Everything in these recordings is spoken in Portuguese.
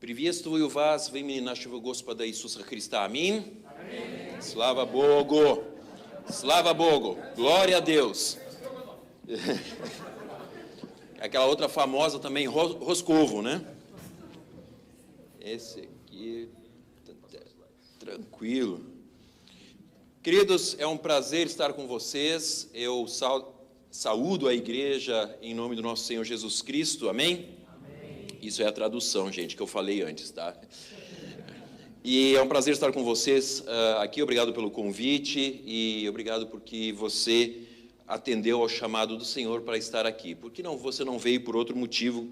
Приветствую вас в имени нашего Господа Иисуса Христа. Аминь. Аминь. Слава Богу. Слава Богу. Glória a Deus. Aquela outra famosa também, Roscovo, né? Esse aqui, tranquilo. Queridos, é um prazer estar com vocês. Eu saúdo a igreja em nome do nosso Senhor Jesus Cristo. Amém? Isso é a tradução, gente, que eu falei antes, tá? E é um prazer estar com vocês aqui. Obrigado pelo convite e obrigado porque você atendeu ao chamado do Senhor para estar aqui. Porque você não veio por outro motivo?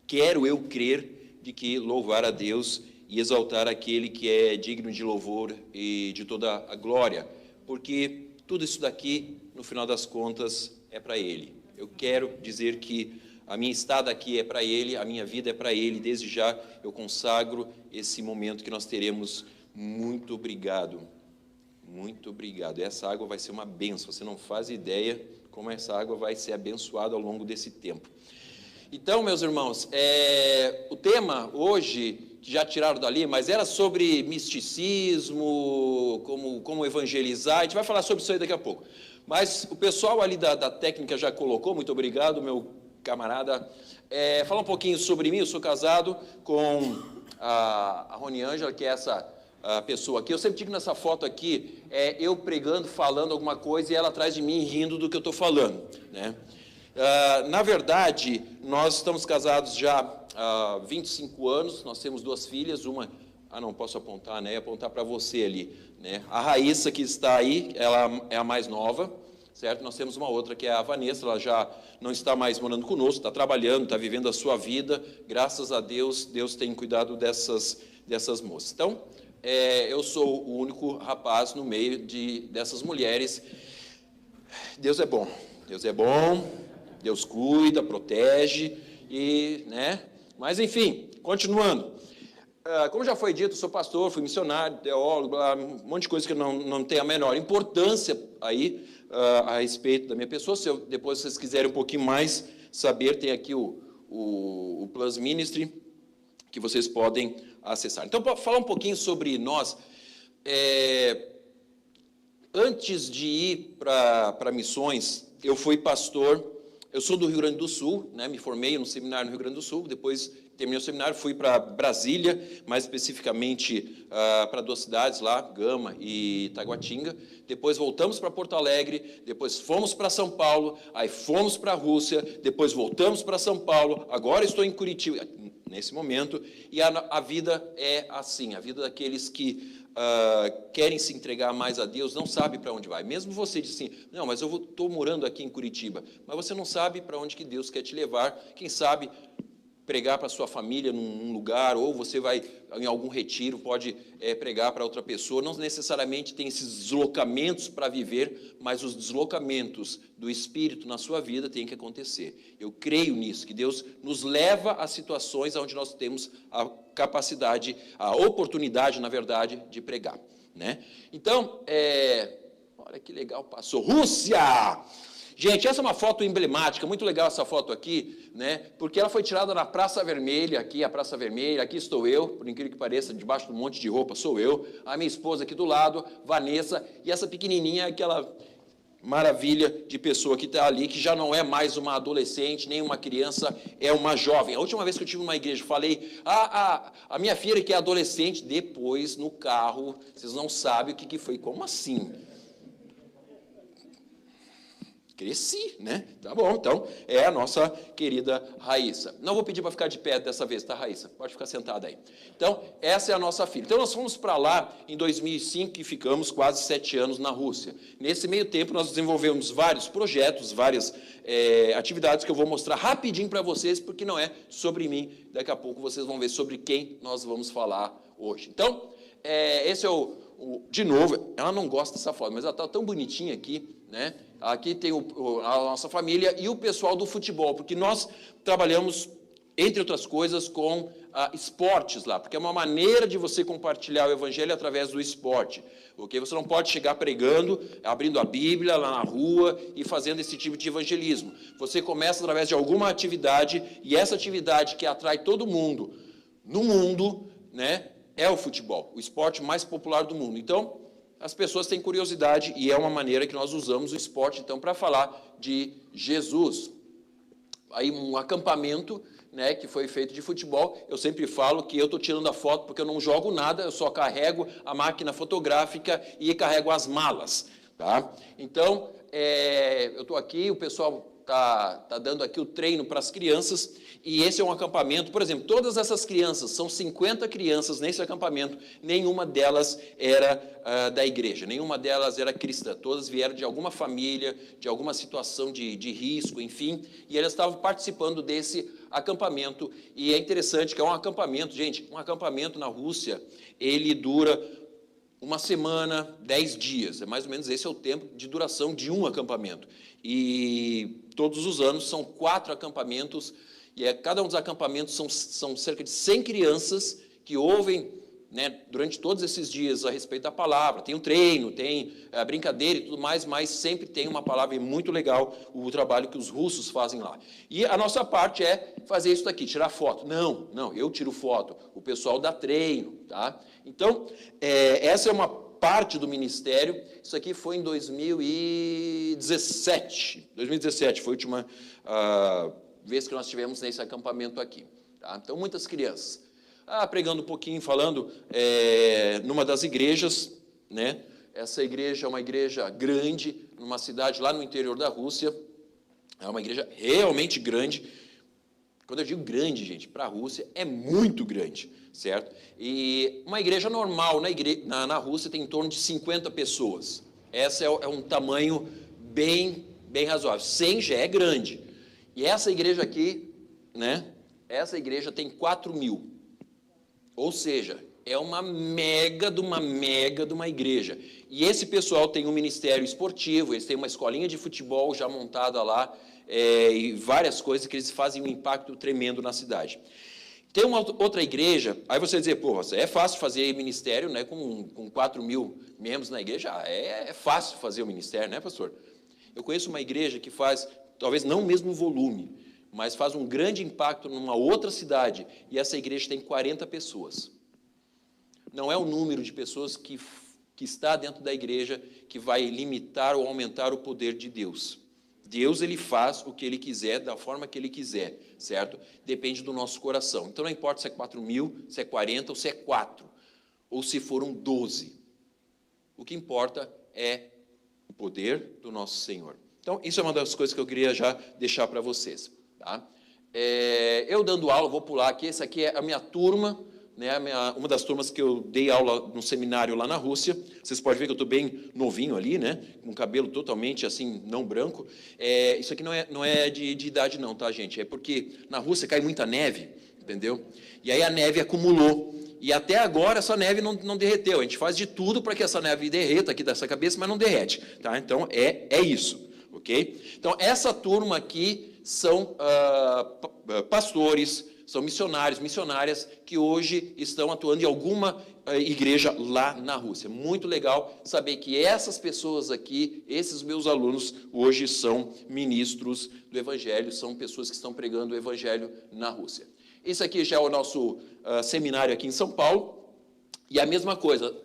Quero eu crer de que louvar a Deus e exaltar aquele que é digno de louvor e de toda a glória. Porque tudo isso daqui, no final das contas, é para Ele. Eu quero dizer que a minha estada aqui é para Ele, a minha vida é para Ele. Desde já eu consagro esse momento que nós teremos. Muito obrigado. Muito obrigado. Essa água vai ser uma bênção. Você não faz ideia como essa água vai ser abençoada ao longo desse tempo. Então, meus irmãos, o tema hoje, que já tiraram dali, mas era sobre misticismo, como evangelizar. A gente vai falar sobre isso aí daqui a pouco. Mas o pessoal ali da técnica já colocou, muito obrigado, meu camarada. Falar um pouquinho sobre mim. Eu sou casado com a Rony Ângela, que é essa pessoa aqui. Eu sempre digo nessa foto aqui, eu pregando, falando alguma coisa e ela atrás de mim rindo do que eu estou falando, né? Na verdade, nós estamos casados já há 25 anos, nós temos 2 filhas, uma... não posso apontar, né? Apontar para você ali, né? A Raíssa, que está aí, ela é a mais nova, certo? Nós temos uma outra que é a Vanessa, ela já não está mais morando conosco, está trabalhando, está vivendo a sua vida. Graças a Deus, Deus tem cuidado dessas moças. Então, eu sou o único rapaz no meio dessas mulheres. Deus é bom, Deus cuida, protege, né? Mas, enfim, continuando. Como já foi dito, sou pastor, fui missionário, teólogo, um monte de coisa que não tem a menor importância aí a respeito da minha pessoa. Se depois vocês quiserem um pouquinho mais saber, tem aqui o Plus Ministry, que vocês podem acessar. Então, para falar um pouquinho sobre nós, antes de ir para missões, eu fui pastor. Eu sou do Rio Grande do Sul, né? Me formei no seminário no Rio Grande do Sul, depois terminei o seminário, fui para Brasília, mais especificamente para 2 cidades lá, Gama e Taguatinga. Depois voltamos para Porto Alegre, depois fomos para São Paulo, aí fomos para a Rússia, depois voltamos para São Paulo, agora estou em Curitiba, nesse momento, e a vida é assim, a vida daqueles que querem se entregar mais a Deus, não sabe para onde vai. Mesmo você diz assim, não, mas eu estou morando aqui em Curitiba, mas você não sabe para onde que Deus quer te levar. Quem sabe pregar para sua família num lugar, ou você vai em algum retiro, pode pregar para outra pessoa. Não necessariamente tem esses deslocamentos para viver, mas os deslocamentos do Espírito na sua vida têm que acontecer. Eu creio nisso, que Deus nos leva a situações onde nós temos a capacidade, a oportunidade, na verdade, de pregar, né? Então, olha que legal, passou. Rússia! Gente, essa é uma foto emblemática, muito legal essa foto aqui, né? Porque ela foi tirada na Praça Vermelha, aqui a Praça Vermelha, aqui estou eu, por incrível que pareça, debaixo de um monte de roupa sou eu, a minha esposa aqui do lado, Vanessa, e essa pequenininha é aquela maravilha de pessoa que está ali, que já não é mais uma adolescente, nem uma criança, é uma jovem. A última vez que eu estive numa igreja, falei, a minha filha que é adolescente, depois no carro, vocês não sabem o que foi, como assim? Cresci, né? Tá bom, então, é a nossa querida Raíssa. Não vou pedir para ficar de pé dessa vez, tá, Raíssa? Pode ficar sentada aí. Então, essa é a nossa filha. Então, nós fomos para lá em 2005 e ficamos quase 7 anos na Rússia. Nesse meio tempo, nós desenvolvemos vários projetos, várias atividades que eu vou mostrar rapidinho para vocês, porque não é sobre mim. Daqui a pouco vocês vão ver sobre quem nós vamos falar hoje. Então, esse é de novo, ela não gosta dessa foto, mas ela está tão bonitinha aqui, né? Aqui tem a nossa família e o pessoal do futebol, porque nós trabalhamos, entre outras coisas, com esportes lá, porque é uma maneira de você compartilhar o evangelho através do esporte. Okay? Você não pode chegar pregando, abrindo a Bíblia lá na rua e fazendo esse tipo de evangelismo. Você começa através de alguma atividade, e essa atividade que atrai todo mundo no mundo, né, é o futebol, o esporte mais popular do mundo. Então, as pessoas têm curiosidade e é uma maneira que nós usamos o esporte, então, para falar de Jesus. Aí um acampamento, né, que foi feito de futebol, eu sempre falo que eu estou tirando a foto porque eu não jogo nada, eu só carrego a máquina fotográfica e carrego as malas, tá? Então, eu estou aqui, o pessoal tá dando aqui o treino para as crianças, e esse é um acampamento, por exemplo, todas essas crianças, são 50 crianças nesse acampamento, nenhuma delas era da igreja, nenhuma delas era cristã, todas vieram de alguma família, de alguma situação de risco, enfim, e elas estavam participando desse acampamento, e é interessante que é um acampamento, gente, um acampamento na Rússia, ele dura uma semana, 10 dias, é mais ou menos esse é o tempo de duração de um acampamento. E todos os anos são 4 acampamentos, e cada um dos acampamentos são cerca de 100 crianças que ouvem, né, durante todos esses dias a respeito da palavra. Tem o treino, tem a brincadeira e tudo mais, mas sempre tem uma palavra, e muito legal o trabalho que os russos fazem lá. E a nossa parte é fazer isso daqui, tirar foto. Não, eu tiro foto, o pessoal dá treino, tá? Então, essa é uma parte do ministério. Isso aqui foi em 2017. 2017 foi a última vez que nós tivemos nesse acampamento aqui. Tá? Então, muitas crianças. Pregando um pouquinho, falando numa das igrejas, né? Essa igreja é uma igreja grande, numa cidade lá no interior da Rússia. É uma igreja realmente grande. Quando eu digo grande, gente, para a Rússia, é muito grande, certo? E uma igreja normal na Rússia tem em torno de 50 pessoas. Esse é um tamanho bem razoável. 100 já é grande. E essa igreja aqui, né? Essa igreja tem 4.000. Ou seja, é uma mega de uma igreja. E esse pessoal tem um ministério esportivo, eles têm uma escolinha de futebol já montada lá, e várias coisas que eles fazem um impacto tremendo na cidade. Tem uma outra igreja, aí você dizer, é fácil fazer ministério, né, com 4.000 membros na igreja, é fácil fazer o ministério, né, pastor? Eu conheço uma igreja que faz, talvez não o mesmo volume, mas faz um grande impacto numa outra cidade, e essa igreja tem 40 pessoas. Não é o número de pessoas que está dentro da igreja que vai limitar ou aumentar o poder de Deus. Deus, ele faz o que ele quiser, da forma que ele quiser, certo? Depende do nosso coração. Então, não importa se é 4.000, se é 40 ou se é 4, ou se foram 12. O que importa é o poder do nosso Senhor. Então, isso é uma das coisas que eu queria já deixar para vocês. Tá? Eu dando aula, vou pular aqui, essa aqui é a minha turma, né, uma das turmas que eu dei aula no seminário lá na Rússia. Vocês podem ver que eu estou bem novinho ali, né, com cabelo totalmente assim, não branco. Isso aqui não é de idade não, tá, gente? É porque na Rússia cai muita neve, entendeu? E aí a neve acumulou. E até agora essa neve não derreteu. A gente faz de tudo para que essa neve derreta aqui dessa cabeça, mas não derrete. Tá? Então, é isso. Ok? Então, essa turma aqui são pastores, são missionárias que hoje estão atuando em alguma igreja lá na Rússia. Muito legal saber que essas pessoas aqui, esses meus alunos, hoje são ministros do Evangelho, são pessoas que estão pregando o Evangelho na Rússia. Esse aqui já é o nosso seminário aqui em São Paulo, e a mesma coisa,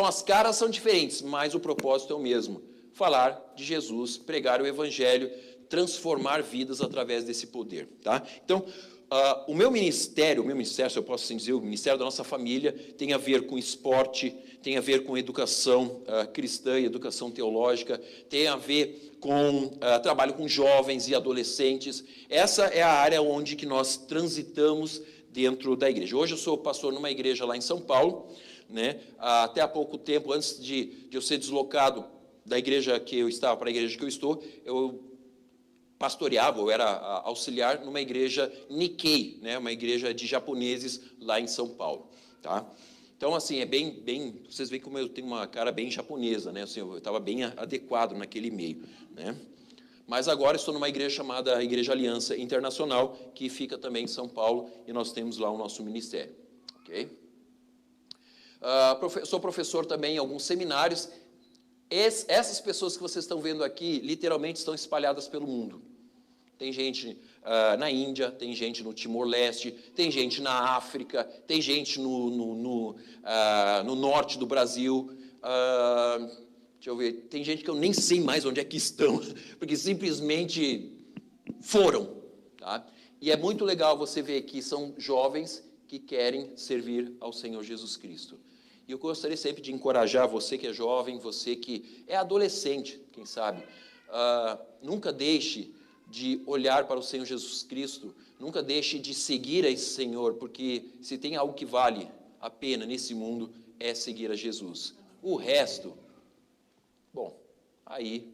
as caras são diferentes, mas o propósito é o mesmo, falar de Jesus, pregar o Evangelho, transformar vidas através desse poder. Tá? Então, o meu ministério, se eu posso assim dizer, o ministério da nossa família, tem a ver com esporte, tem a ver com educação cristã e educação teológica, tem a ver com trabalho com jovens e adolescentes. Essa é a área onde que nós transitamos dentro da igreja. Hoje eu sou pastor numa igreja lá em São Paulo, né? Até há pouco tempo, antes de eu ser deslocado da igreja que eu estava para a igreja que eu estou, eu pastoreava, eu era auxiliar numa igreja Nikkei, né? Uma igreja de japoneses lá em São Paulo. Tá? Então, assim, vocês veem como eu tenho uma cara bem japonesa, né? Assim, eu estava bem adequado naquele meio, né? Mas agora estou numa igreja chamada Igreja Aliança Internacional, que fica também em São Paulo, e nós temos lá o nosso ministério. Ok? Sou professor também em alguns seminários. Essas pessoas que vocês estão vendo aqui, literalmente estão espalhadas pelo mundo. Tem gente na Índia, tem gente no Timor-Leste, tem gente na África, tem gente no norte do Brasil. Deixa eu ver, tem gente que eu nem sei mais onde é que estão, porque simplesmente foram. Tá? E é muito legal você ver que são jovens que querem servir ao Senhor Jesus Cristo. E eu gostaria sempre de encorajar você que é jovem, você que é adolescente, quem sabe, nunca deixe de olhar para o Senhor Jesus Cristo, nunca deixe de seguir a esse Senhor, porque se tem algo que vale a pena nesse mundo, é seguir a Jesus. O resto, bom, aí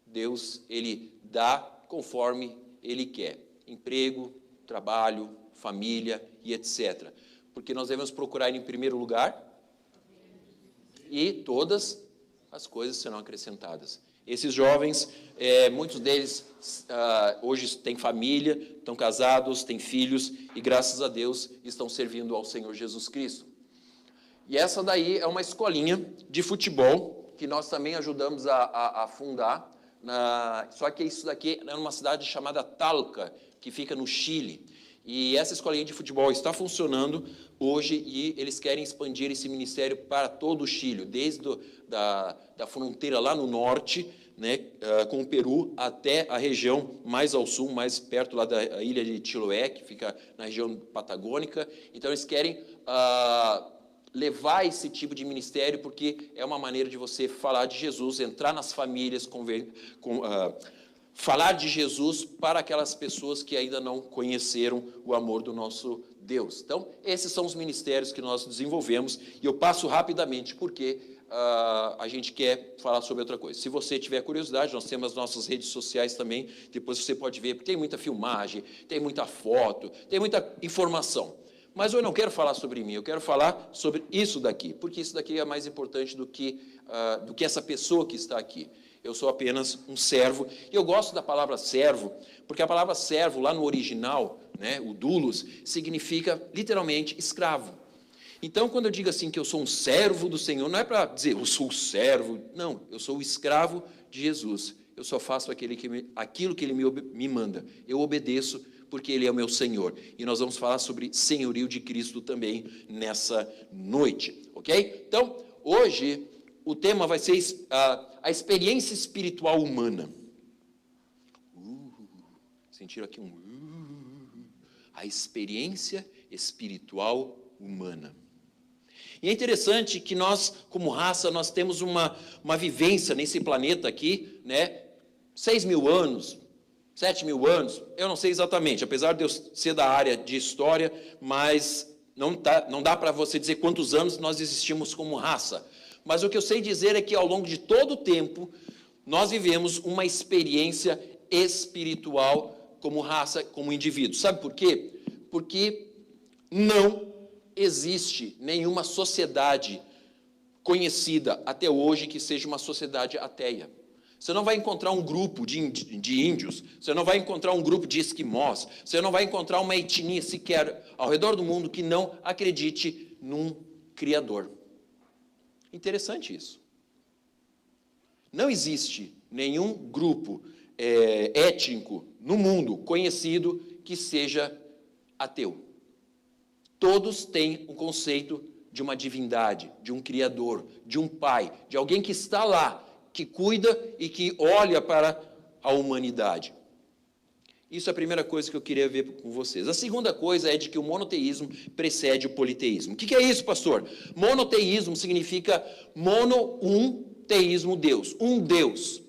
Deus, Ele dá conforme Ele quer. Emprego, trabalho, família e etc. Porque nós devemos procurar em primeiro lugar e todas as coisas serão acrescentadas. Esses jovens, muitos deles hoje têm família, estão casados, têm filhos e, graças a Deus, estão servindo ao Senhor Jesus Cristo. E essa daí é uma escolinha de futebol que nós também ajudamos a fundar. Só que isso daqui é numa cidade chamada Talca, que fica no Chile. E essa escolinha de futebol está funcionando hoje e eles querem expandir esse ministério para todo o Chile, desde da fronteira lá no norte, né, com o Peru, até a região mais ao sul, mais perto lá da ilha de Chiloé, que fica na região patagônica. Então, eles querem levar esse tipo de ministério, porque é uma maneira de você falar de Jesus, entrar nas famílias, falar de Jesus para aquelas pessoas que ainda não conheceram o amor do nosso Deus. Então, esses são os ministérios que nós desenvolvemos, e eu passo rapidamente, porque a gente quer falar sobre outra coisa. Se você tiver curiosidade, nós temos as nossas redes sociais também, depois você pode ver, porque tem muita filmagem, tem muita foto, tem muita informação. Mas eu não quero falar sobre mim, eu quero falar sobre isso daqui, porque isso daqui é mais importante do que essa pessoa que está aqui. Eu sou apenas um servo, e eu gosto da palavra servo, porque a palavra servo, lá no original, né, o doulos, significa literalmente escravo. Então, quando eu digo assim que eu sou um servo do Senhor, não é para dizer eu sou o servo, não, eu sou o escravo de Jesus. Eu só faço aquilo que Ele me manda, eu obedeço, porque Ele é o meu Senhor. E nós vamos falar sobre senhorio de Cristo também nessa noite, ok? Então, hoje, o tema vai ser a experiência espiritual humana. Sentiram aqui a experiência espiritual humana. E é interessante que nós, como raça, nós temos uma vivência nesse planeta aqui, né? 6.000 anos, 7.000 anos, eu não sei exatamente, apesar de eu ser da área de história, mas não dá para você dizer quantos anos nós existimos como raça. Mas o que eu sei dizer é que ao longo de todo o tempo, nós vivemos uma experiência espiritual como raça, como indivíduo. Sabe por quê? Porque não existe nenhuma sociedade conhecida até hoje que seja uma sociedade ateia. Você não vai encontrar um grupo de índios, você não vai encontrar um grupo de esquimós, você não vai encontrar uma etnia sequer ao redor do mundo que não acredite num Criador. Interessante isso. Não existe nenhum grupo étnico no mundo conhecido que seja ateu. Todos têm um conceito de uma divindade, de um Criador, de um Pai, de alguém que está lá, que cuida e que olha para a humanidade. Isso é a primeira coisa que eu queria ver com vocês. A segunda coisa é de que o monoteísmo precede o politeísmo. O que é isso, pastor? Monoteísmo significa teísmo, Deus, um Deus.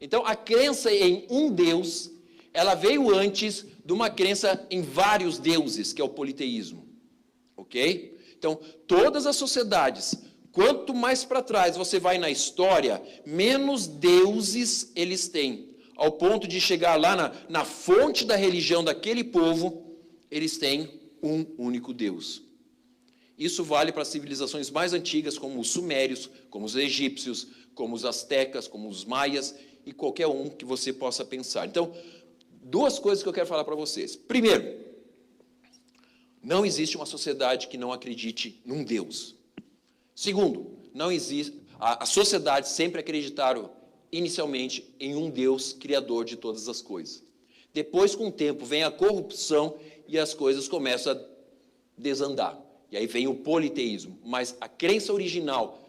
Então, a crença em um Deus, ela veio antes de uma crença em vários deuses, que é o politeísmo. Ok? Então, todas as sociedades, quanto mais para trás você vai na história, menos deuses eles têm. Ao ponto de chegar lá na fonte da religião daquele povo, eles têm um único Deus. Isso vale para as civilizações mais antigas, como os sumérios, como os egípcios, como os astecas, como os maias, e qualquer um que você possa pensar. Então, duas coisas que eu quero falar para vocês. Primeiro, não existe uma sociedade que não acredite num Deus. Segundo, não existe. As sociedades sempre acreditaram inicialmente em um Deus criador de todas as coisas. Depois, com o tempo, vem a corrupção e as coisas começam a desandar. E aí vem o politeísmo. Mas a crença original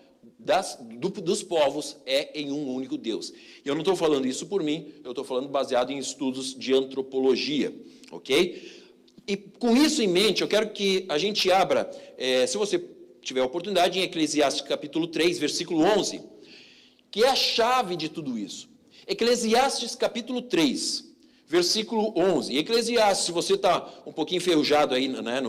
dos povos é em um único Deus. E eu não estou falando isso por mim, eu estou falando baseado em estudos de antropologia, ok? E com isso em mente, eu quero que a gente abra, se você tiver a oportunidade, em Eclesiastes capítulo 3, versículo 11, que é a chave de tudo isso. Eclesiastes capítulo 3, versículo 11. Eclesiastes, se você está um pouquinho enferrujado aí, né,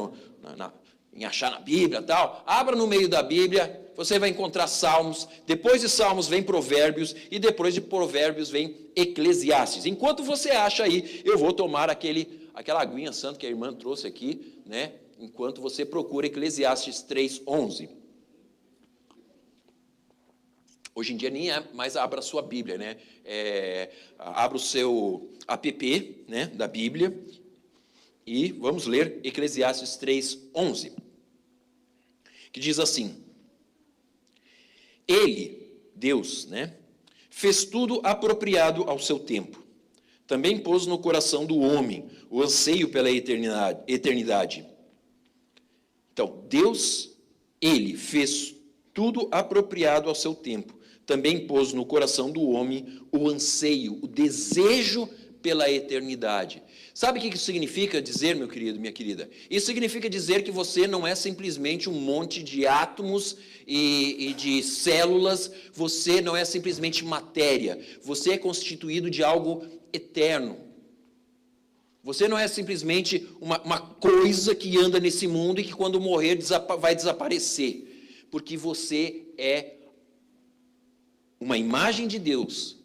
em achar na Bíblia e tal, abra no meio da Bíblia, você vai encontrar Salmos, depois de Salmos vem Provérbios, e depois de Provérbios vem Eclesiastes. Enquanto você acha aí, eu vou tomar aquela aguinha santa que a irmã trouxe aqui, né, enquanto você procura Eclesiastes 3:11. Hoje em dia nem é mais abra a sua Bíblia, né? Abra o seu app, né, da Bíblia, e vamos ler Eclesiastes 3:11, que diz assim: Ele, Deus, né, fez tudo apropriado ao seu tempo. Também pôs no coração do homem o anseio pela eternidade. Então, Deus, Ele fez tudo apropriado ao seu tempo. Também pôs no coração do homem o anseio, o desejo pela eternidade. Sabe o que isso significa dizer, meu querido, minha querida? Isso significa dizer que você não é simplesmente um monte de átomos e de células, você não é simplesmente matéria, você é constituído de algo eterno. Você não é simplesmente uma coisa que anda nesse mundo e que quando morrer vai desaparecer, porque você é uma imagem de Deus,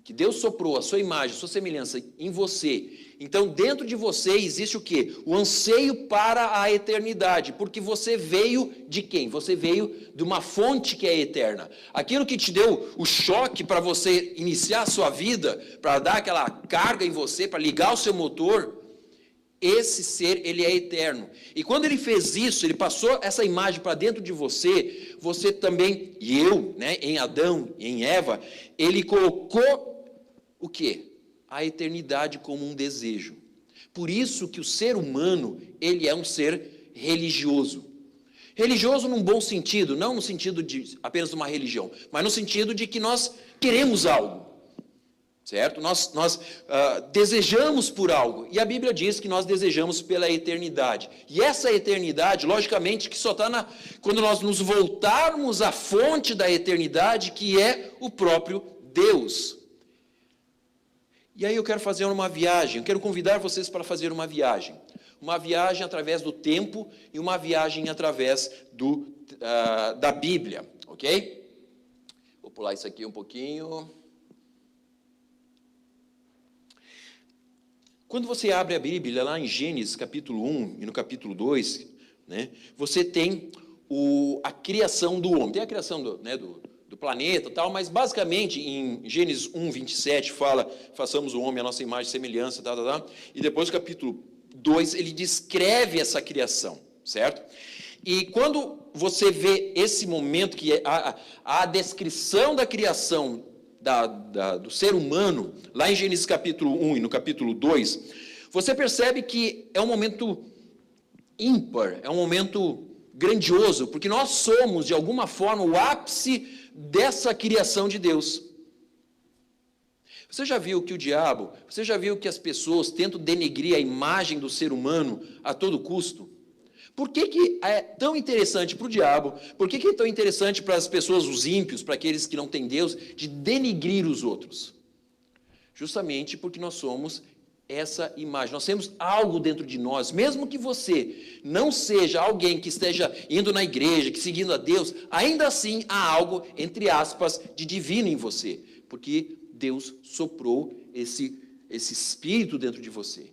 que Deus soprou a sua imagem, a sua semelhança em você. Então, dentro de você existe o quê? O anseio para a eternidade, porque você veio de quem? Você veio de uma fonte que é eterna. Aquilo que te deu o choque para você iniciar a sua vida, para dar aquela carga em você, para ligar o seu motor, esse ser, ele é eterno. E quando ele fez isso, ele passou essa imagem para dentro de você, você também, e eu, né, em Adão e em Eva, ele colocou o quê? A eternidade como um desejo. Por isso que o ser humano, ele é um ser religioso. Religioso num bom sentido, não no sentido de apenas uma religião, mas no sentido de que nós queremos algo. Certo? Nós desejamos por algo. E a Bíblia diz que nós desejamos pela eternidade. E essa eternidade, logicamente, que só está quando nós nos voltarmos à fonte da eternidade, que é o próprio Deus. E aí eu quero fazer uma viagem, eu quero convidar vocês para fazer uma viagem. Uma viagem através do tempo e uma viagem através da Bíblia, ok? Vou pular isso aqui um pouquinho. Quando você abre a Bíblia, lá em Gênesis capítulo 1 e no capítulo 2, né, você tem a criação do homem. Tem a criação do planeta e tal, mas basicamente em Gênesis 1, 27 fala, façamos o homem à nossa imagem e semelhança, e depois o capítulo 2, ele descreve essa criação, certo? E quando você vê esse momento, que é a descrição da criação do ser humano, lá em Gênesis capítulo 1 e no capítulo 2, você percebe que é um momento ímpar, é um momento grandioso, porque nós somos, de alguma forma, o ápice dessa criação de Deus. Você já viu que você já viu que as pessoas tentam denegrir a imagem do ser humano a todo custo? Por que é tão interessante para o diabo, por que é tão interessante para as pessoas, os ímpios, para aqueles que não têm Deus, de denegrir os outros? Justamente porque nós somos essa imagem, nós temos algo dentro de nós, mesmo que você não seja alguém que esteja indo na igreja, que seguindo a Deus, ainda assim há algo, entre aspas, de divino em você, porque Deus soprou esse espírito dentro de você.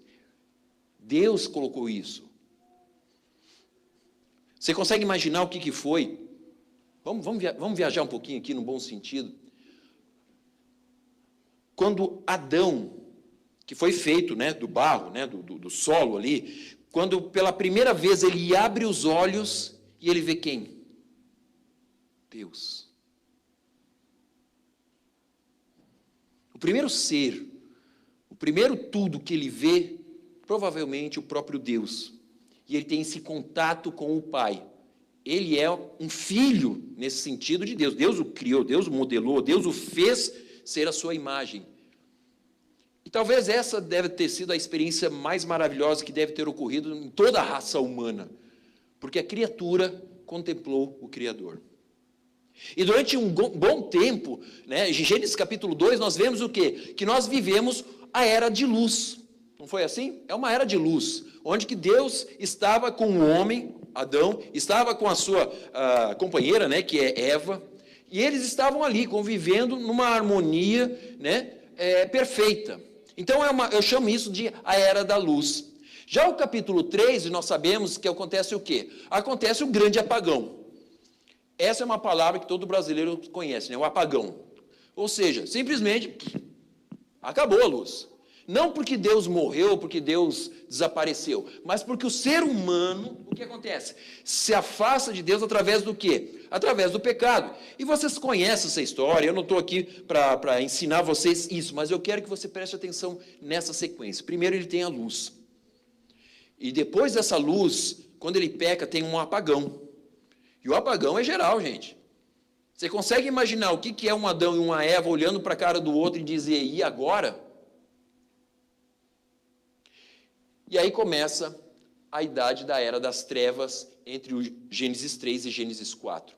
Deus colocou isso. Você consegue imaginar o que foi? Vamos viajar um pouquinho aqui, no bom sentido. Quando Adão, que foi feito, né, do barro, né, do solo ali, quando pela primeira vez ele abre os olhos e ele vê quem? Deus. O primeiro ser, o primeiro tudo que ele vê, provavelmente o próprio Deus. E ele tem esse contato com o Pai. Ele é um filho, nesse sentido, de Deus. Deus o criou, Deus o modelou, Deus o fez ser a sua imagem. E talvez essa deve ter sido a experiência mais maravilhosa que deve ter ocorrido em toda a raça humana. Porque a criatura contemplou o Criador. E durante um bom tempo, né, em Gênesis capítulo 2, nós vemos o quê? Que nós vivemos a era de luz. Não foi assim? É uma era de luz, onde que Deus estava com o homem, Adão, estava com a sua companheira, né, que é Eva, e eles estavam ali convivendo numa harmonia, né, perfeita. Então eu chamo isso de a era da luz. Já o capítulo 3, nós sabemos que acontece o quê? Acontece o grande apagão. Essa é uma palavra que todo brasileiro conhece, né? O apagão. Ou seja, simplesmente acabou a luz. Não porque Deus morreu, porque Deus desapareceu, mas porque o ser humano, o que acontece? Se afasta de Deus através do quê? Através do pecado. E vocês conhecem essa história, eu não estou aqui para ensinar vocês isso, mas eu quero que você preste atenção nessa sequência. Primeiro ele tem a luz. E depois dessa luz, quando ele peca, tem um apagão. E o apagão é geral, gente. Você consegue imaginar o que é um Adão e uma Eva olhando para a cara do outro e dizer, e agora? E aí começa a idade da Era das Trevas entre o Gênesis 3 e Gênesis 4.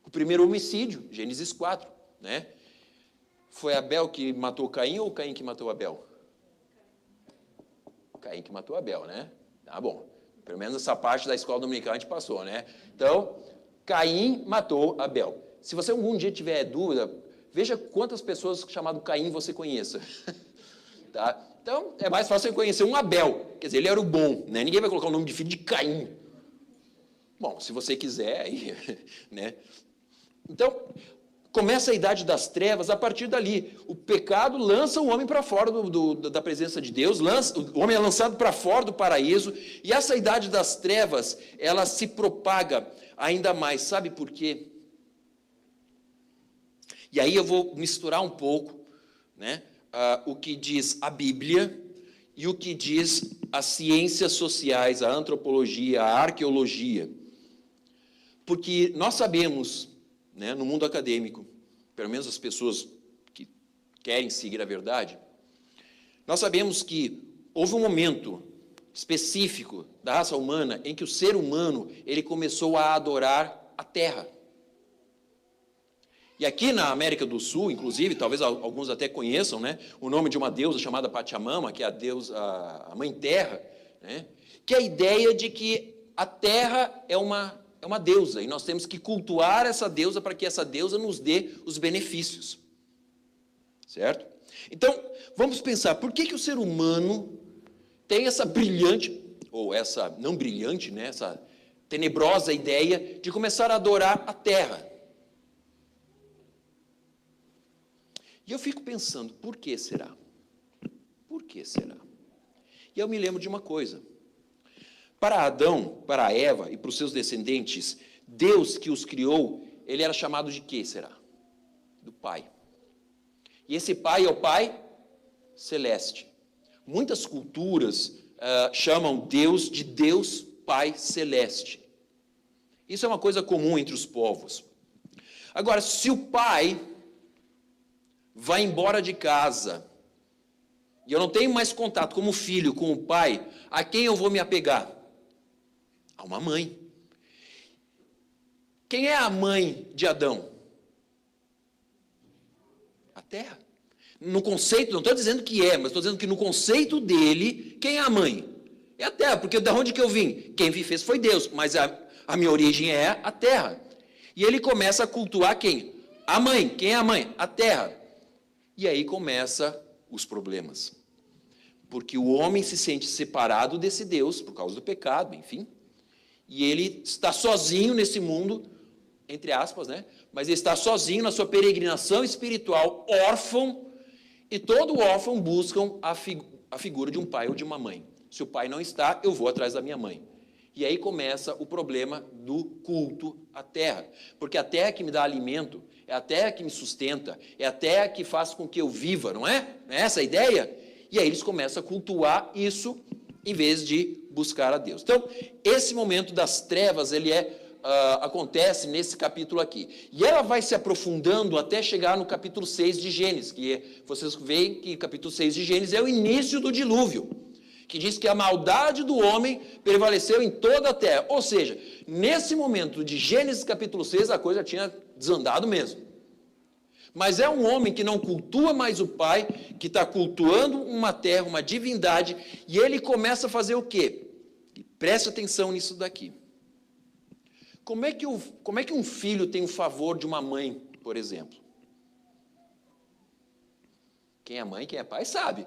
O primeiro homicídio, Gênesis 4, né? Foi Abel que matou Caim ou Caim que matou Abel? Caim que matou Abel, né? Tá bom. Pelo menos essa parte da escola dominical a gente passou, né? Então, Caim matou Abel. Se você algum dia tiver dúvida, veja quantas pessoas chamadas Caim você conheça. Tá? Então, é mais fácil você conhecer um Abel. Quer dizer, ele era o bom, né? Ninguém vai colocar o nome de filho de Caim. Bom, se você quiser, aí, né? Então, começa a idade das trevas a partir dali. O pecado lança o homem para fora da presença de Deus, o homem é lançado para fora do paraíso, e essa idade das trevas, ela se propaga ainda mais. Sabe por quê? E aí eu vou misturar um pouco, né? O que diz a Bíblia e o que diz as ciências sociais, a antropologia, a arqueologia. Porque nós sabemos, né, no mundo acadêmico, pelo menos as pessoas que querem seguir a verdade, nós sabemos que houve um momento específico da raça humana em que o ser humano ele começou a adorar a terra. E aqui na América do Sul, inclusive, talvez alguns até conheçam, né, o nome de uma deusa chamada Pachamama, que é a Mãe Terra, né, que é a ideia de que a terra é uma deusa, e nós temos que cultuar essa deusa para que essa deusa nos dê os benefícios. Certo? Então, vamos pensar, por que o ser humano tem essa brilhante, ou essa não brilhante, né, essa tenebrosa ideia de começar a adorar a terra? E eu fico pensando, por que será? Por que será? E eu me lembro de uma coisa. Para Adão, para Eva e para os seus descendentes, Deus que os criou, ele era chamado de quê, será? Do Pai. E esse Pai é o Pai Celeste. Muitas culturas chamam Deus de Deus Pai Celeste. Isso é uma coisa comum entre os povos. Agora, se o Pai vai embora de casa, e eu não tenho mais contato como filho com o pai, a quem eu vou me apegar? A uma mãe. Quem é a mãe de Adão? A terra. No conceito, não estou dizendo que é, mas estou dizendo que no conceito dele, quem é a mãe? É a terra, porque de onde que eu vim? Quem me fez foi Deus, mas a minha origem é a terra. E ele começa a cultuar quem? A mãe. Quem é a mãe? A terra. E aí começa os problemas. Porque o homem se sente separado desse Deus, por causa do pecado, enfim. E ele está sozinho nesse mundo, entre aspas, né? Mas ele está sozinho na sua peregrinação espiritual, órfão. E todo órfão busca a figura de um pai ou de uma mãe. Se o pai não está, eu vou atrás da minha mãe. E aí começa o problema do culto à terra. Porque a terra que me dá alimento, é a terra que me sustenta, é a terra que faz com que eu viva, não é? Não é essa a ideia? E aí eles começam a cultuar isso em vez de buscar a Deus. Então, esse momento das trevas, ele acontece nesse capítulo aqui. E ela vai se aprofundando até chegar no capítulo 6 de Gênesis, vocês veem que o capítulo 6 de Gênesis é o início do dilúvio, que diz que a maldade do homem prevaleceu em toda a terra. Ou seja, nesse momento de Gênesis capítulo 6, a coisa tinha desandado mesmo. Mas é um homem que não cultua mais o Pai, que está cultuando uma terra, uma divindade, e ele começa a fazer o quê? Preste atenção nisso daqui. Como é que um filho tem o favor de uma mãe, por exemplo? Quem é mãe, quem é pai, sabe.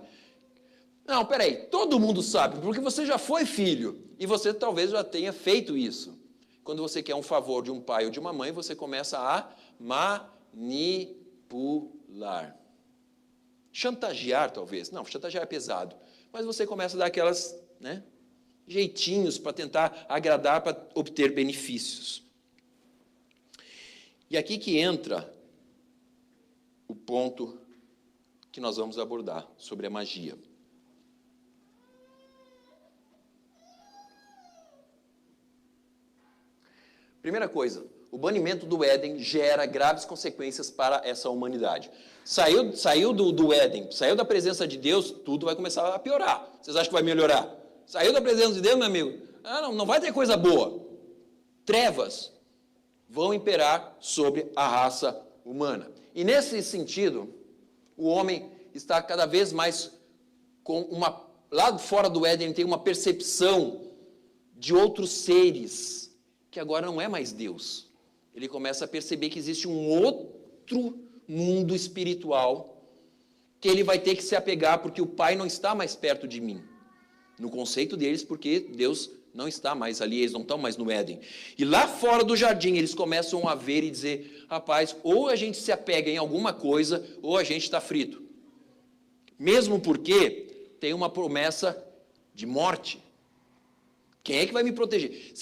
Não, peraí, todo mundo sabe, porque você já foi filho, e você talvez já tenha feito isso. Quando você quer um favor de um pai ou de uma mãe, você começa a manipular. Chantagear, talvez. Não, chantagear é pesado. Mas você começa a dar aquelas, jeitinhos para tentar agradar, para obter benefícios. E aqui que entra o ponto que nós vamos abordar sobre a magia. Primeira coisa, o banimento do Éden gera graves consequências para essa humanidade. Saiu do Éden, saiu da presença de Deus, tudo vai começar a piorar. Vocês acham que vai melhorar? Saiu da presença de Deus, meu amigo? Não vai ter coisa boa. Trevas vão imperar sobre a raça humana. E nesse sentido, o homem está cada vez mais lá fora do Éden, ele tem uma percepção de outros seres, que agora não é mais Deus. Ele começa a perceber que existe um outro mundo espiritual que ele vai ter que se apegar, porque o Pai não está mais perto de mim. No conceito deles, porque Deus não está mais ali, eles não estão mais no Éden. E lá fora do jardim, eles começam a ver e dizer, rapaz, ou a gente se apega em alguma coisa, ou a gente está frito. Mesmo porque tem uma promessa de morte. Quem é que vai me proteger?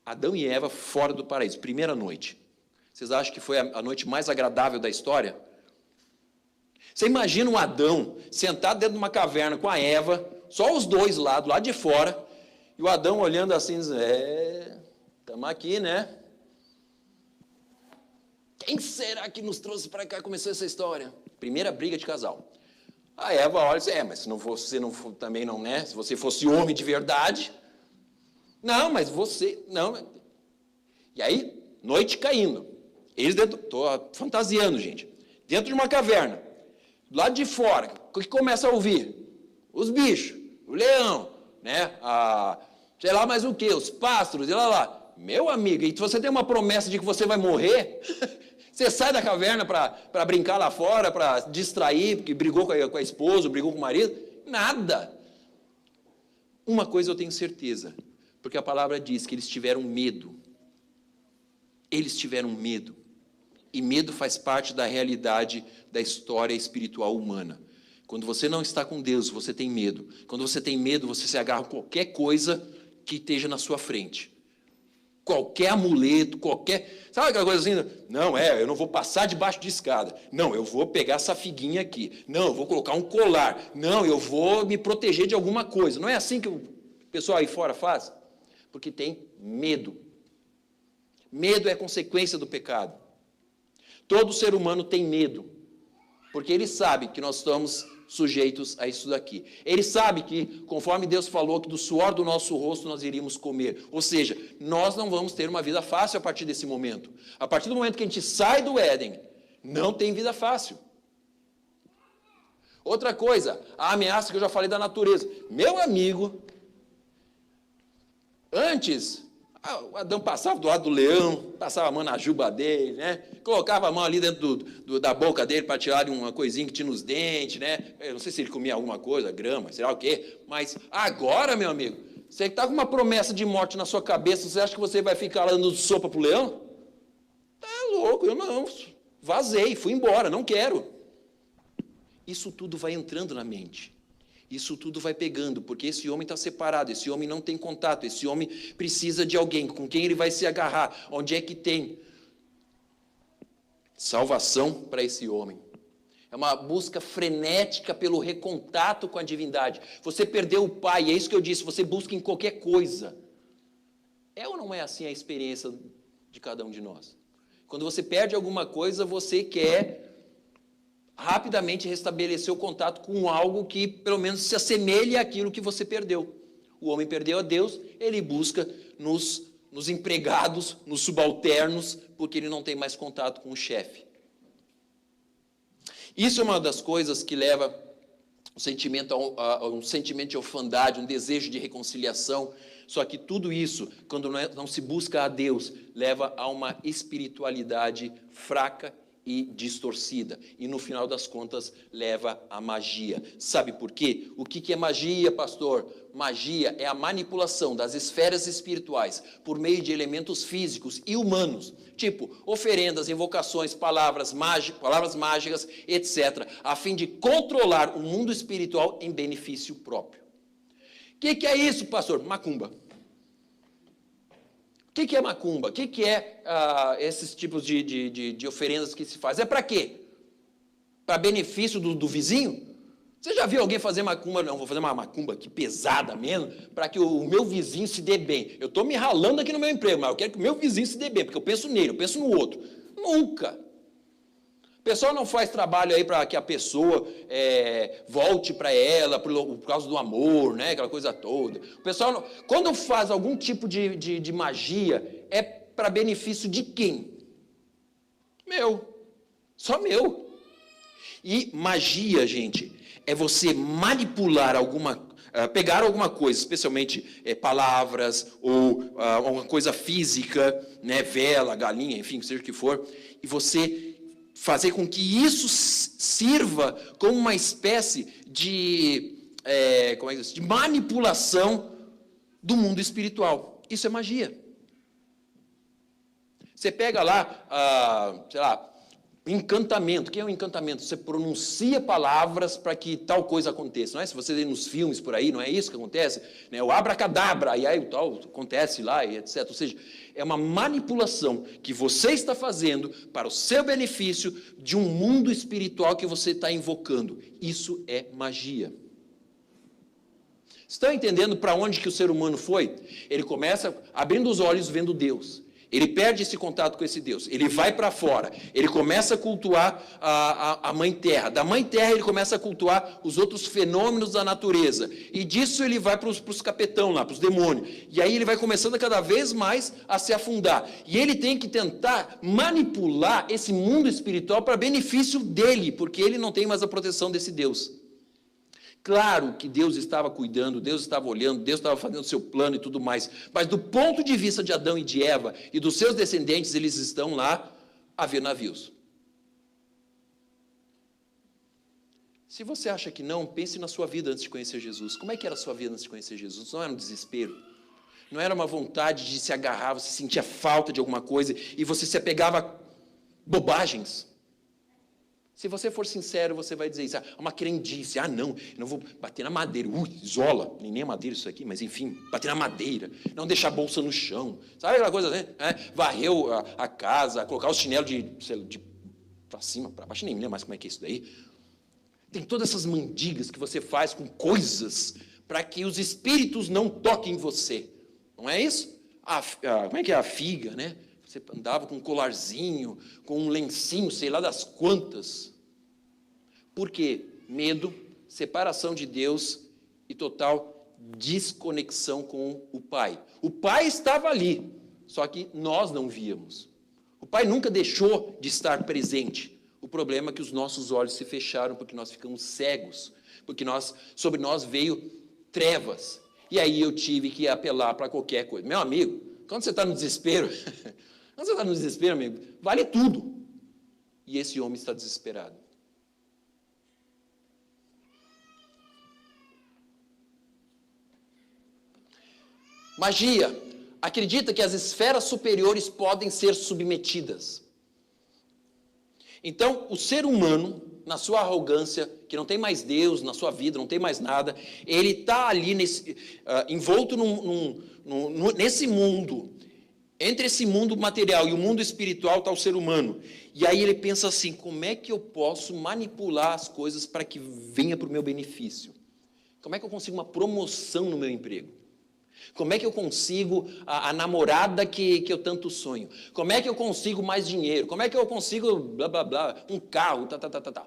Adão e Eva fora do paraíso, primeira noite. Vocês acham que foi a noite mais agradável da história? Você imagina um Adão sentado dentro de uma caverna com a Eva, só os dois lá, do lado de fora, e o Adão olhando assim, dizendo, estamos aqui, né? Quem será que nos trouxe para cá? Começou essa história. Primeira briga de casal. A Eva olha e diz, mas se não fosse, você não também não, né? Se você fosse homem de verdade... Não, mas você... Não. E aí, noite caindo. Eles dentro... Estou fantasiando, gente. Dentro de uma caverna. Do lado de fora, o que começa a ouvir? Os bichos, o leão, sei lá mais o quê, os pássaros, e lá. Meu amigo, e se você tem uma promessa de que você vai morrer, você sai da caverna para brincar lá fora, para distrair, porque brigou com a esposa, brigou com o marido? Nada. Uma coisa eu tenho certeza, porque a palavra diz que eles tiveram medo. Eles tiveram medo. E medo faz parte da realidade da história espiritual humana. Quando você não está com Deus, você tem medo. Quando você tem medo, você se agarra a qualquer coisa que esteja na sua frente. Qualquer amuleto, Sabe aquela coisa assim? Não, eu não vou passar debaixo de escada. Não, eu vou pegar essa figuinha aqui. Não, eu vou colocar um colar. Não, eu vou me proteger de alguma coisa. Não é assim que o pessoal aí fora faz? Porque tem medo. Medo é consequência do pecado. Todo ser humano tem medo, porque ele sabe que nós estamos sujeitos a isso daqui. Ele sabe que, conforme Deus falou, que do suor do nosso rosto nós iríamos comer. Ou seja, nós não vamos ter uma vida fácil a partir desse momento. A partir do momento que a gente sai do Éden, não tem vida fácil. Outra coisa, a ameaça que eu já falei da natureza. Meu amigo, antes... o Adão passava do lado do leão, passava a mão na juba dele, colocava a mão ali dentro da boca dele para tirar uma coisinha que tinha nos dentes, Eu não sei se ele comia alguma coisa, grama, sei lá o quê. Mas agora, meu amigo, você está com uma promessa de morte na sua cabeça, você acha que você vai ficar lá dando sopa para o leão? Tá louco, eu não. Vazei, fui embora, não quero. Isso tudo vai entrando na mente. Isso tudo vai pegando, porque esse homem está separado, esse homem não tem contato, esse homem precisa de alguém com quem ele vai se agarrar. Onde é que tem salvação para esse homem? É uma busca frenética pelo recontato com a divindade. Você perdeu o Pai, é isso que eu disse, você busca em qualquer coisa. É ou não é assim a experiência de cada um de nós? Quando você perde alguma coisa, você quer rapidamente restabelecer o contato com algo que pelo menos se assemelhe àquilo que você perdeu. O homem perdeu a Deus, ele busca nos empregados, nos subalternos, porque ele não tem mais contato com o chefe. Isso é uma das coisas que leva um sentimento de orfandade, um desejo de reconciliação. Só que tudo isso, quando não se busca a Deus, leva a uma espiritualidade fraca e distorcida. E no final das contas, leva à magia. Sabe por quê? O que é magia, pastor? Magia é a manipulação das esferas espirituais por meio de elementos físicos e humanos, tipo oferendas, invocações, palavras mágicas, etc., a fim de controlar o mundo espiritual em benefício próprio. O que é isso, pastor? Macumba. O que é macumba? O que é esses tipos de oferendas que se faz? É para quê? Para benefício do vizinho? Você já viu alguém fazer macumba? Não, vou fazer uma macumba aqui pesada mesmo, para que o meu vizinho se dê bem. Eu estou me ralando aqui no meu emprego, mas eu quero que o meu vizinho se dê bem, porque eu penso nele, eu penso no outro. Nunca. O pessoal não faz trabalho aí para que a pessoa volte para ela por causa do amor, né? Aquela coisa toda. O pessoal, não, quando faz algum tipo de magia, é para benefício de quem? Meu. Só meu. E magia, gente, é você manipular pegar alguma coisa, especialmente palavras ou alguma coisa física, né? Vela, galinha, enfim, seja o que for, e você fazer com que isso sirva como uma espécie de manipulação do mundo espiritual. Isso é magia. Você pega lá, sei lá, encantamento. O que é um encantamento? Você pronuncia palavras para que tal coisa aconteça. Não é? Se você vê nos filmes por aí, não é isso que acontece? Né? O abracadabra, e aí o tal acontece lá, e etc. Ou seja, é uma manipulação que você está fazendo para o seu benefício de um mundo espiritual que você está invocando. Isso é magia. Estão entendendo para onde que o ser humano foi? Ele começa abrindo os olhos vendo Deus. Ele perde esse contato com esse Deus. Ele vai para fora. Ele começa a cultuar a Mãe Terra. Da Mãe Terra ele começa a cultuar os outros fenômenos da natureza. E disso ele vai para os capetão lá, para os demônios. E aí ele vai começando cada vez mais a se afundar. E ele tem que tentar manipular esse mundo espiritual para benefício dele, porque ele não tem mais a proteção desse Deus. Claro que Deus estava cuidando, Deus estava olhando, Deus estava fazendo o seu plano e tudo mais, mas do ponto de vista de Adão e de Eva e dos seus descendentes, eles estão lá a ver navios. Se você acha que não, pense na sua vida antes de conhecer Jesus. Como é que era a sua vida antes de conhecer Jesus? Não era um desespero? Não era uma vontade de se agarrar, você sentia falta de alguma coisa e você se apegava a bobagens? Se você for sincero, você vai dizer isso. Uma crendice. Não vou bater na madeira. Isola. Nem é madeira isso aqui, mas enfim, bater na madeira. Não deixar a bolsa no chão. Sabe aquela coisa, né? Varreu a casa, colocar o chinelo para cima, para baixo, nem lembro mais como é que é isso daí. Tem todas essas mandigas que você faz com coisas para que os espíritos não toquem em você. Não é isso? Como é que é a figa, né? Você andava com um colarzinho, com um lencinho, sei lá das quantas. Por quê? Medo, separação de Deus e total desconexão com o Pai. O Pai estava ali, só que nós não víamos. O Pai nunca deixou de estar presente. O problema é que os nossos olhos se fecharam porque nós ficamos cegos, porque sobre nós veio trevas. E aí eu tive que apelar para qualquer coisa. Meu amigo, quando você está no desespero... Quando você está no desespero, amigo, vale tudo. E esse homem está desesperado. Magia. Acredita que as esferas superiores podem ser submetidas. Então, o ser humano, na sua arrogância, que não tem mais Deus na sua vida, não tem mais nada, ele está ali envolto nesse mundo Entre esse mundo material e o mundo espiritual está o ser humano. E aí ele pensa assim, como é que eu posso manipular as coisas para que venha para o meu benefício? Como é que eu consigo uma promoção no meu emprego? Como é que eu consigo a namorada que eu tanto sonho? Como é que eu consigo mais dinheiro? Como é que eu consigo blá, blá, blá, um carro, tá.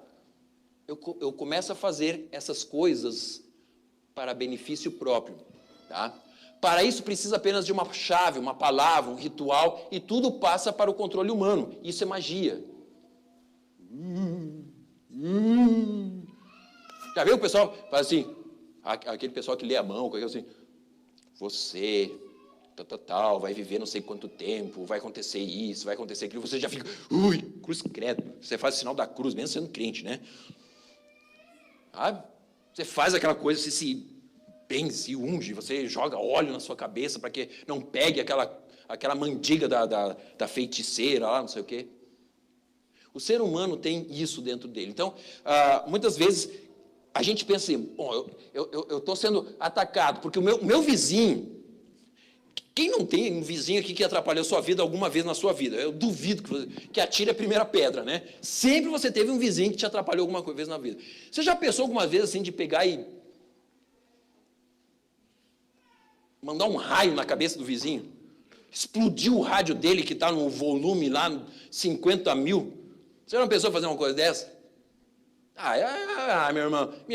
Eu começo a fazer essas coisas para benefício próprio, tá? Para isso precisa apenas de uma chave, uma palavra, um ritual, e tudo passa para o controle humano. Isso é magia. Já viu o pessoal faz assim, aquele pessoal que lê a mão, assim, você, tal, vai viver não sei quanto tempo, vai acontecer isso, vai acontecer aquilo, você já fica, ui, cruz credo. Você faz o sinal da cruz, mesmo sendo crente, né? Sabe? Você faz aquela coisa, você se unge, você joga óleo na sua cabeça para que não pegue aquela mandiga da feiticeira lá, não sei o quê. O ser humano tem isso dentro dele. Então, muitas vezes, a gente pensa assim, bom, eu estou sendo atacado, porque o meu vizinho, quem não tem um vizinho aqui que atrapalhou a sua vida alguma vez na sua vida? Eu duvido que atire a primeira pedra, né? Sempre você teve um vizinho que te atrapalhou alguma vez na vida. Você já pensou alguma vez assim de pegar e mandar um raio na cabeça do vizinho? Explodir o rádio dele que está no volume lá, 50 mil? Você não pensou em fazer uma coisa dessa? Minha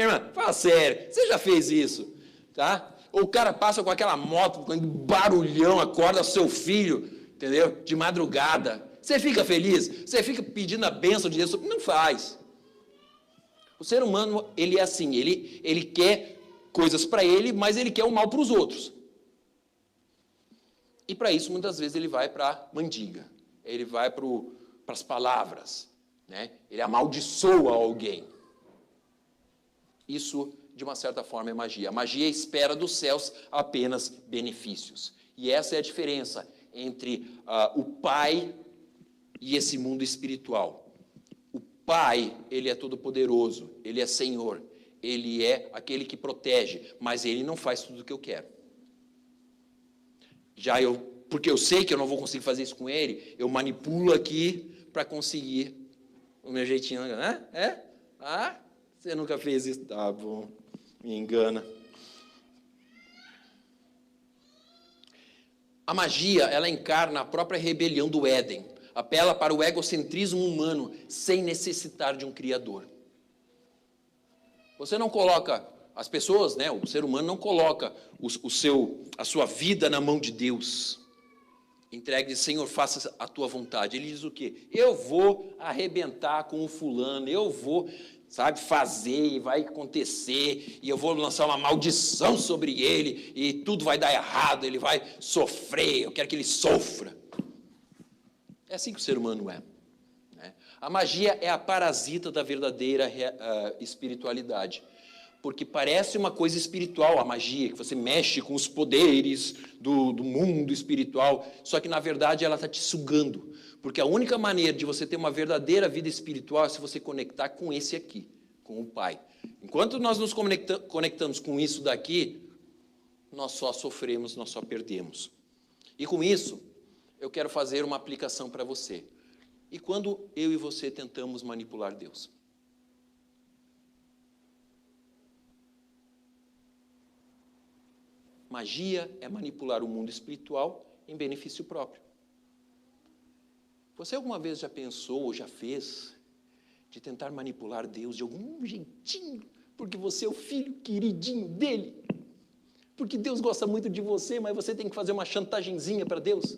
irmã, fala sério, você já fez isso, tá? Ou o cara passa com aquela moto, com barulhão, acorda seu filho, entendeu? De madrugada. Você fica feliz? Você fica pedindo a bênção de Deus? Não faz. O ser humano, ele é assim, ele quer coisas para ele, mas ele quer o mal para os outros. E para isso, muitas vezes, ele vai para a mandiga. Ele vai para as palavras, né? Ele amaldiçoa alguém. Isso, de uma certa forma, é magia. A magia espera dos céus apenas benefícios. E essa é a diferença entre o Pai e esse mundo espiritual. O Pai, ele é todo-poderoso, ele é Senhor, ele é aquele que protege, mas ele não faz tudo o que eu quero. Porque eu sei que eu não vou conseguir fazer isso com ele, eu manipulo aqui para conseguir o meu jeitinho, né? Você nunca fez isso? Tá bom, me engana. A magia, ela encarna a própria rebelião do Éden, apela para o egocentrismo humano, sem necessitar de um Criador. Você não coloca, as pessoas, né, o ser humano não coloca a sua vida na mão de Deus. Entregue, Senhor, faça a tua vontade. Ele diz o quê? Eu vou arrebentar com o fulano, eu vou, fazer, e vai acontecer, e eu vou lançar uma maldição sobre ele, e tudo vai dar errado, ele vai sofrer, eu quero que ele sofra. É assim que o ser humano é. Né? A magia é a parasita da verdadeira espiritualidade. Porque parece uma coisa espiritual a magia, que você mexe com os poderes do mundo espiritual, só que na verdade ela está te sugando. Porque a única maneira de você ter uma verdadeira vida espiritual é se você conectar com esse aqui, com o Pai. Enquanto nós nos conectamos com isso daqui, nós só sofremos, nós só perdemos. E com isso, eu quero fazer uma aplicação para você. E quando eu e você tentamos manipular Deus? Magia é manipular o mundo espiritual em benefício próprio. Você alguma vez já pensou ou já fez de tentar manipular Deus de algum jeitinho, porque você é o filho queridinho dele? Porque Deus gosta muito de você, mas você tem que fazer uma chantagenzinha para Deus.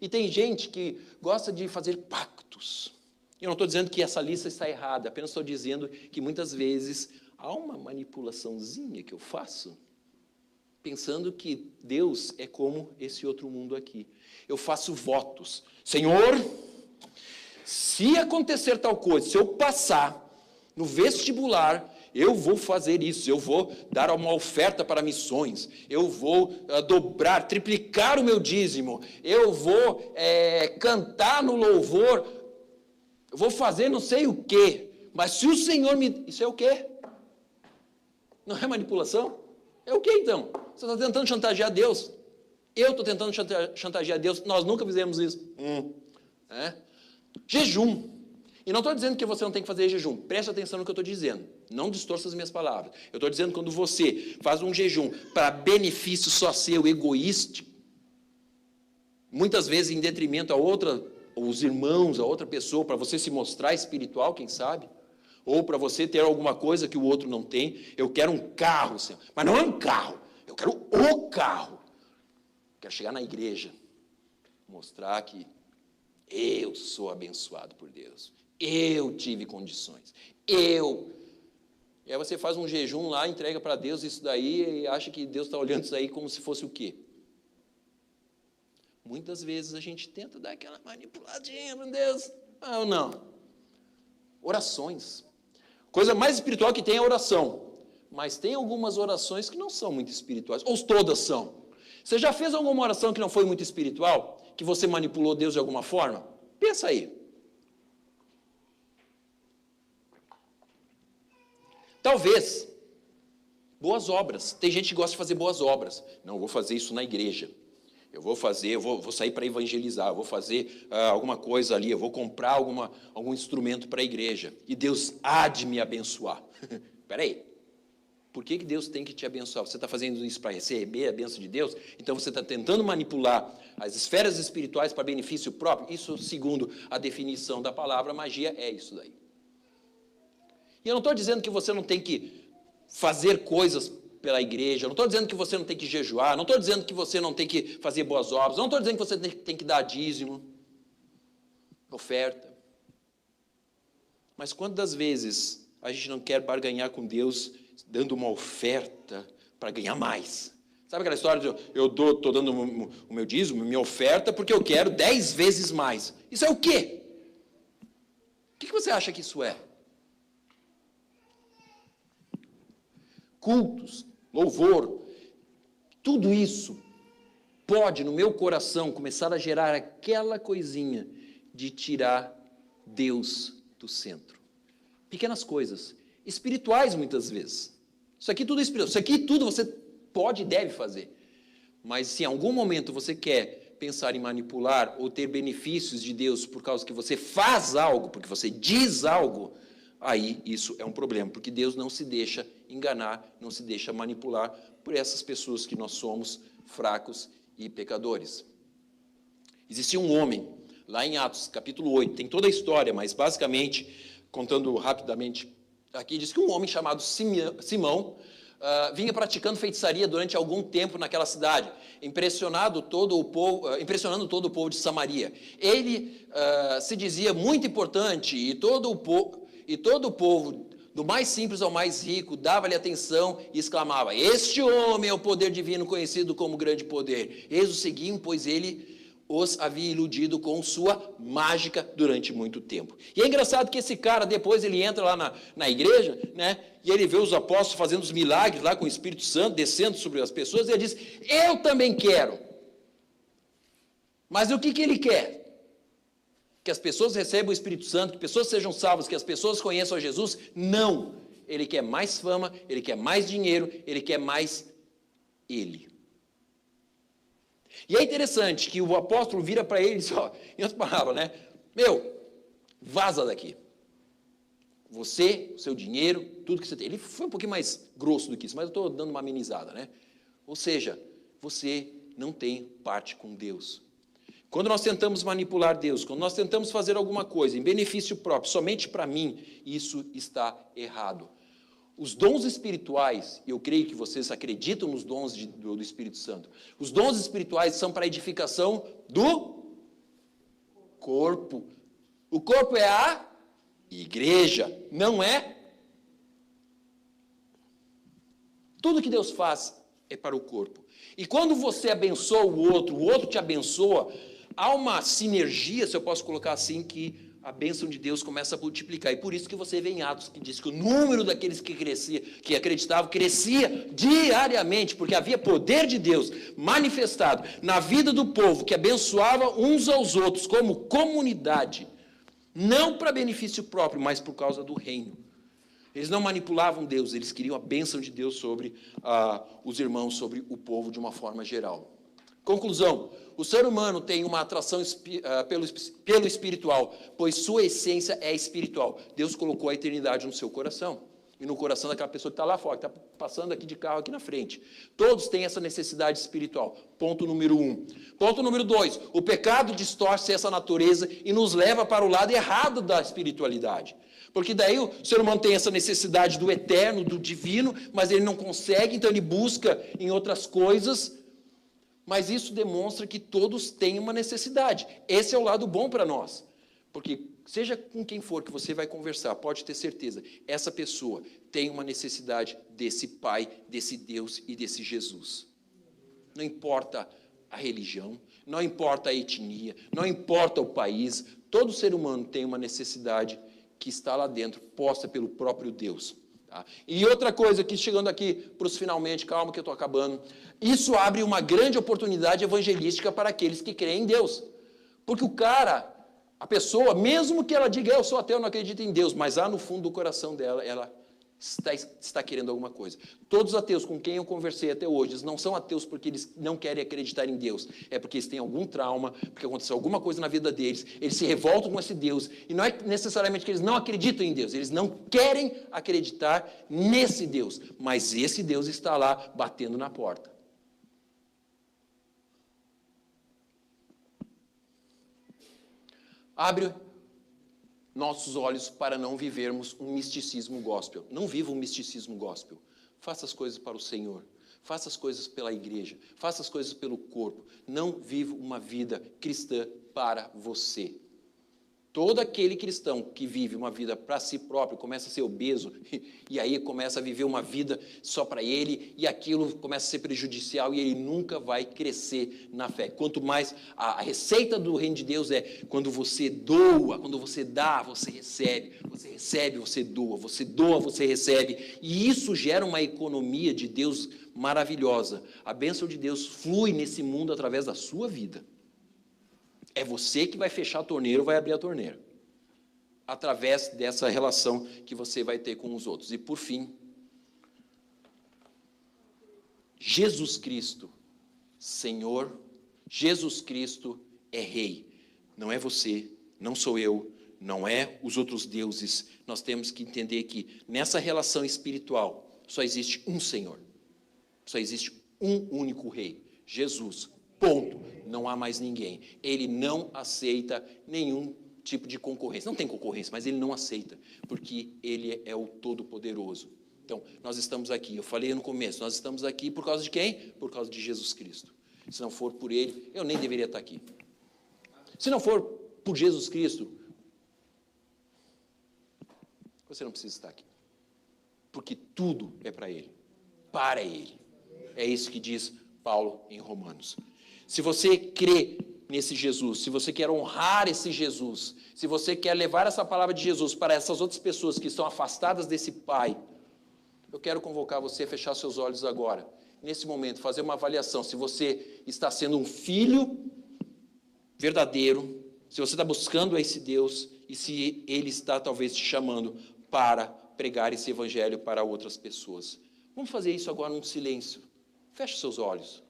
E tem gente que gosta de fazer pactos. Eu não estou dizendo que essa lista está errada, apenas estou dizendo que muitas vezes há uma manipulaçãozinha que eu faço, pensando que Deus é como esse outro mundo aqui. Eu faço votos. Senhor, se acontecer tal coisa, se eu passar no vestibular, eu vou fazer isso, eu vou dar uma oferta para missões, eu vou dobrar, triplicar o meu dízimo, eu vou cantar no louvor, eu vou fazer não sei o quê, mas se o Senhor me... Isso é o quê? Não é manipulação? É o quê então? Você está tentando chantagear Deus. Eu estou tentando chantagear Deus, nós nunca fizemos isso. Jejum. E não estou dizendo que você não tem que fazer jejum. Preste atenção no que eu estou dizendo. Não distorça as minhas palavras. Eu estou dizendo que quando você faz um jejum para benefício só seu, egoístico, muitas vezes em detrimento a outra, os irmãos, a outra pessoa, para você se mostrar espiritual, quem sabe? Ou para você ter alguma coisa que o outro não tem. Eu quero um carro, Senhor. Mas não é um carro. Eu quero o carro. Quero chegar na igreja, mostrar que eu sou abençoado por Deus. Eu tive condições. E aí você faz um jejum lá, entrega para Deus isso daí e acha que Deus está olhando isso aí como se fosse o quê? Muitas vezes a gente tenta dar aquela manipuladinha para Deus. Ah, ou não? Orações. Coisa mais espiritual que tem é a oração. Mas tem algumas orações que não são muito espirituais. Ou todas são. Você já fez alguma oração que não foi muito espiritual? Que você manipulou Deus de alguma forma? Pensa aí. Talvez. Boas obras. Tem gente que gosta de fazer boas obras. Não, eu vou fazer isso na igreja. Eu vou sair para evangelizar, eu vou fazer alguma coisa ali, eu vou comprar algum instrumento para a igreja. E Deus há de me abençoar. Espera aí. Por que Deus tem que te abençoar? Você está fazendo isso para receber a bênção de Deus? Então você está tentando manipular as esferas espirituais para benefício próprio? Isso, segundo a definição da palavra magia, é isso daí. E eu não estou dizendo que você não tem que fazer coisas pela igreja, eu não estou dizendo que você não tem que jejuar, não estou dizendo que você não tem que fazer boas obras, não estou dizendo que você tem que dar dízimo, oferta. Mas quantas vezes a gente não quer barganhar com Deus dando uma oferta para ganhar mais? Sabe aquela história de eu estou dando o meu dízimo, minha oferta, porque eu quero 10 vezes mais. Isso é o quê? O que você acha que isso é? Cultos, louvor, tudo isso pode, no meu coração, começar a gerar aquela coisinha de tirar Deus do centro. Pequenas coisas, espirituais muitas vezes. Isso aqui tudo é espiritual, isso aqui tudo você pode e deve fazer. Mas se em algum momento você quer pensar em manipular ou ter benefícios de Deus por causa que você faz algo, porque você diz algo, aí isso é um problema, porque Deus não se deixa enganar, não se deixa manipular por essas pessoas que nós somos fracos e pecadores. Existia um homem, lá em Atos, capítulo 8, tem toda a história, mas basicamente, contando rapidamente, aqui diz que um homem chamado Simão vinha praticando feitiçaria durante algum tempo naquela cidade, impressionando todo o povo de Samaria. Ele se dizia muito importante e todo o povo, do mais simples ao mais rico, dava-lhe atenção e exclamava: este homem é o poder divino conhecido como grande poder. Eles o seguiam, pois ele os havia iludido com sua mágica durante muito tempo. E é engraçado que esse cara, depois ele entra lá na igreja, né, e ele vê os apóstolos fazendo os milagres lá com o Espírito Santo, descendo sobre as pessoas, e ele diz: eu também quero. Mas o que ele quer? Que as pessoas recebam o Espírito Santo, que pessoas sejam salvas, que as pessoas conheçam a Jesus? Não. Ele quer mais fama, ele quer mais dinheiro, ele quer mais ele. E é interessante que o apóstolo vira para ele e diz, em outras palavras, né? Vaza daqui. Você, o seu dinheiro, tudo que você tem. Ele foi um pouquinho mais grosso do que isso, mas eu estou dando uma amenizada, né? Ou seja, você não tem parte com Deus. Quando nós tentamos manipular Deus, quando nós tentamos fazer alguma coisa em benefício próprio, somente para mim, isso está errado. Os dons espirituais, eu creio que vocês acreditam nos dons do Espírito Santo. Os dons espirituais são para a edificação do corpo. O corpo é a igreja, não é? Tudo que Deus faz é para o corpo. E quando você abençoa o outro te abençoa, há uma sinergia, se eu posso colocar assim, que a bênção de Deus começa a multiplicar. E por isso que você vê em Atos que diz que o número daqueles que acreditavam crescia diariamente, porque havia poder de Deus manifestado na vida do povo, que abençoava uns aos outros como comunidade, não para benefício próprio, mas por causa do reino. Eles não manipulavam Deus, eles queriam a bênção de Deus sobre os irmãos, sobre o povo de uma forma geral. Conclusão: o ser humano tem uma atração pelo espiritual, pois sua essência é espiritual. Deus colocou a eternidade no seu coração e no coração daquela pessoa que está lá fora, que está passando aqui de carro aqui na frente. Todos têm essa necessidade espiritual. Ponto número 1. Ponto número 2. O pecado distorce essa natureza e nos leva para o lado errado da espiritualidade. Porque daí o ser humano tem essa necessidade do eterno, do divino, mas ele não consegue, então ele busca em outras coisas. Mas isso demonstra que todos têm uma necessidade. Esse é o lado bom para nós. Porque seja com quem for que você vai conversar, pode ter certeza, essa pessoa tem uma necessidade desse Pai, desse Deus e desse Jesus. Não importa a religião, não importa a etnia, não importa o país, todo ser humano tem uma necessidade que está lá dentro, posta pelo próprio Deus. Tá? E outra coisa, que chegando aqui para os finalmente, calma que eu estou acabando, isso abre uma grande oportunidade evangelística para aqueles que creem em Deus. Porque a pessoa, mesmo que ela diga, eu sou ateu, eu não acredito em Deus, mas lá no fundo do coração dela, ela está querendo alguma coisa. Todos os ateus com quem eu conversei até hoje, eles não são ateus porque eles não querem acreditar em Deus, é porque eles têm algum trauma, porque aconteceu alguma coisa na vida deles, eles se revoltam com esse Deus, e não é necessariamente que eles não acreditam em Deus, eles não querem acreditar nesse Deus, mas esse Deus está lá batendo na porta. Abre nossos olhos para não vivermos um misticismo gospel. Não viva um misticismo gospel. Faça as coisas para o Senhor. Faça as coisas pela igreja. Faça as coisas pelo corpo. Não viva uma vida cristã para você. Todo aquele cristão que vive uma vida para si próprio começa a ser obeso e aí começa a viver uma vida só para ele e aquilo começa a ser prejudicial e ele nunca vai crescer na fé. Quanto mais a receita do reino de Deus é quando você doa, quando você dá, você recebe, você doa, você recebe. E isso gera uma economia de Deus maravilhosa. A bênção de Deus flui nesse mundo através da sua vida. É você que vai fechar a torneira ou vai abrir a torneira. Através dessa relação que você vai ter com os outros. E por fim, Jesus Cristo, Senhor, Jesus Cristo é Rei. Não é você, não sou eu, não é os outros deuses. Nós temos que entender que nessa relação espiritual só existe um Senhor. Só existe um único Rei, Jesus. Ponto. Não há mais ninguém. Ele não aceita nenhum tipo de concorrência. Não tem concorrência, mas ele não aceita, porque ele é o Todo-Poderoso. Então, nós estamos aqui. Eu falei no começo, nós estamos aqui por causa de quem? Por causa de Jesus Cristo. Se não for por ele, eu nem deveria estar aqui. Se não for por Jesus Cristo, você não precisa estar aqui. Porque tudo é para ele. Para ele. É isso que diz Paulo em Romanos. Se você crê nesse Jesus, se você quer honrar esse Jesus, se você quer levar essa palavra de Jesus para essas outras pessoas que estão afastadas desse Pai, eu quero convocar você a fechar seus olhos agora, nesse momento, fazer uma avaliação, se você está sendo um filho verdadeiro, se você está buscando esse Deus e se Ele está talvez te chamando para pregar esse evangelho para outras pessoas. Vamos fazer isso agora num silêncio. Feche seus olhos.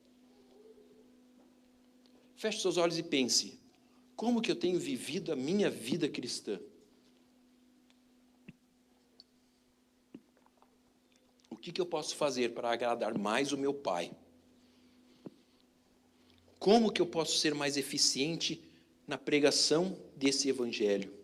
Feche seus olhos e pense, como que eu tenho vivido a minha vida cristã? O que eu posso fazer para agradar mais o meu Pai? Como que eu posso ser mais eficiente na pregação desse Evangelho?